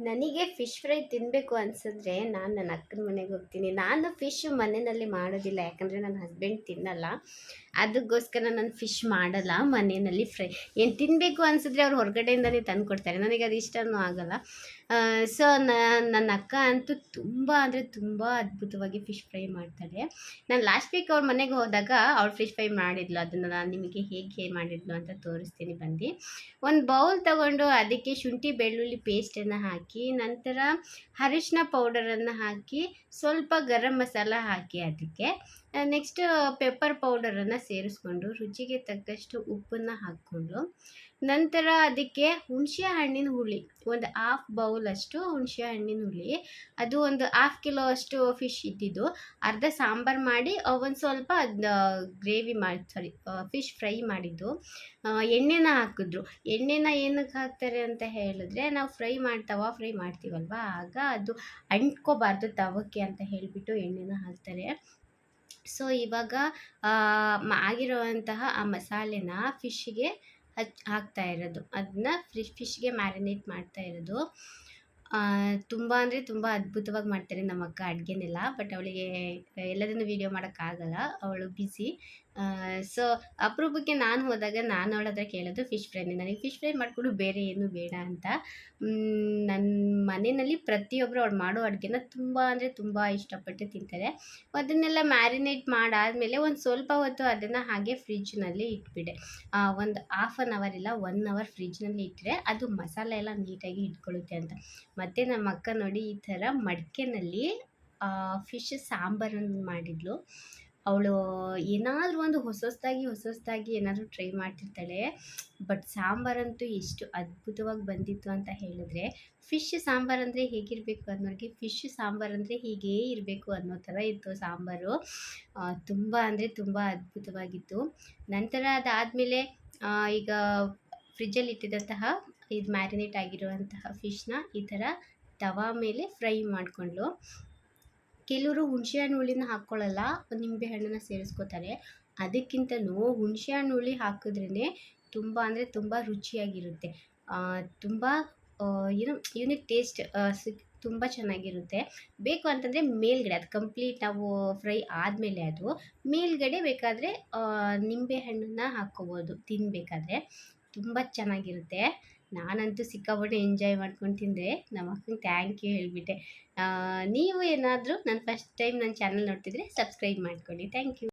ನನಗೆ fish fry ತಿನ್ನಬೇಕು ಅನ್ಸಿದ್ರೆ ನಾನು ನನ್ನ ಅಕ್ಕನ ಮನೆಗೆ ಹೋಗ್ತೀನಿ. ನಾನು ಫಿಶ್ ಮನೆಯಲ್ಲಿ ಮಾಡೋದಿಲ್ಲ, ಯಾಕಂದರೆ ನನ್ನ ಹಸ್ಬೆಂಡ್ ತಿನ್ನಲ್ಲ. ಅದಕ್ಕೋಸ್ಕರ ನಾನು ಫಿಶ್ ಮಾಡಲ್ಲ ಮನೆಯಲ್ಲಿ ಫ್ರೈ. ಏನು ತಿನ್ನಬೇಕು ಅನಿಸಿದ್ರೆ ಅವ್ರು ಹೊರಗಡೆಯಿಂದನೇ ತಂದು ಕೊಡ್ತಾರೆ, ನನಗೆ ಅದು ಇಷ್ಟನೂ ಆಗಲ್ಲ. ಸೊ ನನ್ನ ಅಕ್ಕ ಅಂತೂ ತುಂಬ ಅಂದರೆ ತುಂಬ ಅದ್ಭುತವಾಗಿ ಫಿಶ್ ಫ್ರೈ ಮಾಡ್ತಾಳೆ. ನಾನು ಲಾಸ್ಟ್ ವೀಕ್ ಅವ್ರ ಮನೆಗೆ ಹೋದಾಗ ಅವ್ಳು ಫಿಶ್ ಫ್ರೈ ಮಾಡಿದ್ಲು. ಅದನ್ನು ನಾನು ನಿಮಗೆ ಹೇಗೆ ಮಾಡಿದ್ಲು ಅಂತ ತೋರಿಸ್ತೀನಿ ಬನ್ನಿ. ಒಂದು ಬೌಲ್ ತಗೊಂಡು ಅದಕ್ಕೆ ಶುಂಠಿ ಬೆಳ್ಳುಳ್ಳಿ ಪೇಸ್ಟನ್ನು ಹಾಕಿ, ನಂತರ ಅರಿಶಿನ ಪೌಡರನ್ನು ಹಾಕಿ, ಸ್ವಲ್ಪ ಗರಂ ಮಸಾಲ ಹಾಕಿ, ಅದಕ್ಕೆ ನೆಕ್ಸ್ಟ್ ಪೆಪ್ಪರ್ ಪೌಡರನ್ನು ಸೇರಿಸ್ಕೊಂಡು, ರುಚಿಗೆ ತಕ್ಕಷ್ಟು ಉಪ್ಪನ್ನು ಹಾಕ್ಕೊಂಡು, ನಂತರ ಅದಕ್ಕೆ ಹುಣಸೆ ಹಣ್ಣಿನ ಹುಳಿ ಒಂದು ಹಾಫ್ ಬೌಲಷ್ಟು ಹುಣಸೆ ಹಣ್ಣಿನ ಹುಳಿ, ಅದು ಒಂದು ಹಾಫ್ ಕಿಲೋ ಅಷ್ಟು ಫಿಶ್ ಇದ್ದಿದ್ದು, ಅರ್ಧ ಸಾಂಬಾರು ಮಾಡಿ ಒಂದು ಸ್ವಲ್ಪ ಗ್ರೇವಿ ಮಾಡಿ ಫಿಶ್ ಫ್ರೈ ಮಾಡಿದ್ದು. ಎಣ್ಣೆನ ಹಾಕಿದ್ರು. ಎಣ್ಣೆನ ಏನಕ್ಕೆ ಹಾಕ್ತಾರೆ ಅಂತ ಹೇಳಿದ್ರೆ, ನಾವು ಫ್ರೈ ಮಾಡ್ತೀವಲ್ವ, ಆಗ ಅದು ಅಂಟ್ಕೋಬಾರ್ದು ತವಕ್ಕೆ ಅಂತ ಹೇಳಿಬಿಟ್ಟು ಎಣ್ಣೆನ ಹಾಕ್ತಾರೆ. ಸೊ ಇವಾಗ ಆಗಿರುವಂತಹ ಆ ಮಸಾಲೆನ ಫಿಶ್ಗೆ ಹಾಕ್ತಾ ಇರೋದು, ಅದನ್ನ ಫಿಶ್ಗೆ ಮ್ಯಾರಿನೇಟ್ ಮಾಡ್ತಾ ಇರೋದು. ತುಂಬ ಅಂದರೆ ತುಂಬ ಅದ್ಭುತವಾಗಿ ಮಾಡ್ತಾರೆ ನಮ್ಮ ಅಕ್ಕ ಅಡುಗೆನೆಲ್ಲ. ಬಟ್ ಅವಳಿಗೆ ಎಲ್ಲದನ್ನು ವೀಡಿಯೋ ಮಾಡೋಕ್ಕಾಗಲ್ಲ, ಅವಳು ಬ್ಯುಸಿ. ಸೊ ಅಪರೂಪಕ್ಕೆ ನಾನು ಹೋದಾಗ ನಾನು ಅವಳ ಹತ್ರ ಕೇಳೋದು ಫಿಶ್ ಫ್ರೈನೇ, ನನಗೆ ಫಿಶ್ ಫ್ರೈ ಮಾಡಿಕೊಡು, ಬೇರೆ ಏನು ಬೇಡ ಅಂತ. ನನ್ನ ಮನೆಯಲ್ಲಿ ಪ್ರತಿಯೊಬ್ಬರು ಅವಳು ಮಾಡೋ ಅಡುಗೆನ ತುಂಬ ಅಂದರೆ ತುಂಬ ಇಷ್ಟಪಟ್ಟು ತಿಂತಾರೆ. ಅದನ್ನೆಲ್ಲ ಮ್ಯಾರಿನೇಟ್ ಮಾಡಾದಮೇಲೆ ಒಂದು ಸ್ವಲ್ಪ ಹೊತ್ತು ಅದನ್ನು ಹಾಗೆ ಫ್ರಿಜ್ನಲ್ಲಿ ಇಟ್ಬಿಡೆ. ಒಂದು ಹಾಫ್ ಆನ್ ಅವರ್ ಇಲ್ಲ 1 ಅವರ್ ಫ್ರಿಜ್ನಲ್ಲಿ ಇಟ್ಟರೆ ಅದು ಮಸಾಲೆ ಎಲ್ಲ ನೀಟಾಗಿ ಇಟ್ಕೊಳ್ಳುತ್ತೆ ಅಂತ. ಮತ್ತು ನಮ್ಮ ಅಕ್ಕ ನೋಡಿ ಈ ಥರ ಮಡಿಕೆನಲ್ಲಿ ಫಿಶ್ ಸಾಂಬಾರನ್ನು ಮಾಡಿದ್ಲು. ಅವಳು ಏನಾದರೂ ಒಂದು ಹೊಸದಾಗಿ ಏನಾದರೂ ಟ್ರೈ ಮಾಡ್ತಿರ್ತಾಳೆ. ಬಟ್ ಸಾಂಬಾರಂತೂ ಎಷ್ಟು ಅದ್ಭುತವಾಗಿ ಬಂದಿತ್ತು ಅಂತ ಹೇಳಿದ್ರೆ, ಫಿಶ್ ಸಾಂಬಾರಂದರೆ ಹೇಗಿರಬೇಕು ಅನ್ನೋರಿಗೆ ಫಿಶ್ ಸಾಂಬಾರಂದರೆ ಹೀಗೇ ಇರಬೇಕು ಅನ್ನೋ ಥರ ಇತ್ತು ಸಾಂಬಾರು. ತುಂಬ ಅಂದರೆ ತುಂಬ ಅದ್ಭುತವಾಗಿತ್ತು. ನಂತರ ಅದಾದಮೇಲೆ ಈಗ ಫ್ರಿಜ್ಜಲ್ಲಿ ಇಟ್ಟಿದ್ದಂತಹ ಇದು ಮ್ಯಾರಿನೇಟ್ ಆಗಿರುವಂತಹ ಫಿಶ್ನ ಈ ಥರ ತವಾ ಮೇಲೆ ಫ್ರೈ ಮಾಡಿಕೊಂಡ್ಳು. ಕೆಲವರು ಹುಣಸೆಹಣ್ಣು ಹುಳಿನ ಹಾಕ್ಕೊಳ್ಳಲ್ಲ, ನಿಂಬೆ ಹಣ್ಣನ್ನು ಸೇರಿಸ್ಕೋತಾರೆ. ಅದಕ್ಕಿಂತನೂ ಹುಣಸೆಹಣ್ಣು ಹುಳಿ ಹಾಕಿದ್ರೇ ತುಂಬ ಅಂದರೆ ತುಂಬ ರುಚಿಯಾಗಿರುತ್ತೆ. ತುಂಬ ಏನು ಯೂನಿಕ್ ಟೇಸ್ಟ್ ತುಂಬ ಚೆನ್ನಾಗಿರುತ್ತೆ. ಬೇಕು ಅಂತಂದರೆ ಮೇಲ್ಗಡೆ ಅದು ಕಂಪ್ಲೀಟ್ ನಾವು ಫ್ರೈ ಆದಮೇಲೆ ಅದು ಮೇಲ್ಗಡೆ ಬೇಕಾದರೆ ನಿಂಬೆ ಹಣ್ಣನ್ನು ಹಾಕ್ಕೋಬೋದು ತಿನ್ನಬೇಕಾದ್ರೆ, ತುಂಬ ಚೆನ್ನಾಗಿರುತ್ತೆ. ನಾನಂತೂ ಸಿಕ್ಕಾಪಟ್ಟೆ ಎಂಜಾಯ್ ಮಾಡ್ಕೊಂಡು ತಿಂದೆ. ನಮ್ಮ ಅಕ್ಕಂಗೆ ಥ್ಯಾಂಕ್ ಯು ಹೇಳಿಬಿಟ್ಟೆ. ನೀವು ಏನಾದರೂ ಫಸ್ಟ್ ಟೈಮ್ ನನ್ನ ಚಾನಲ್ ನೋಡ್ತಿದ್ರೆ ಸಬ್ಸ್ಕ್ರೈಬ್ ಮಾಡ್ಕೊಳ್ಳಿ. Thank you.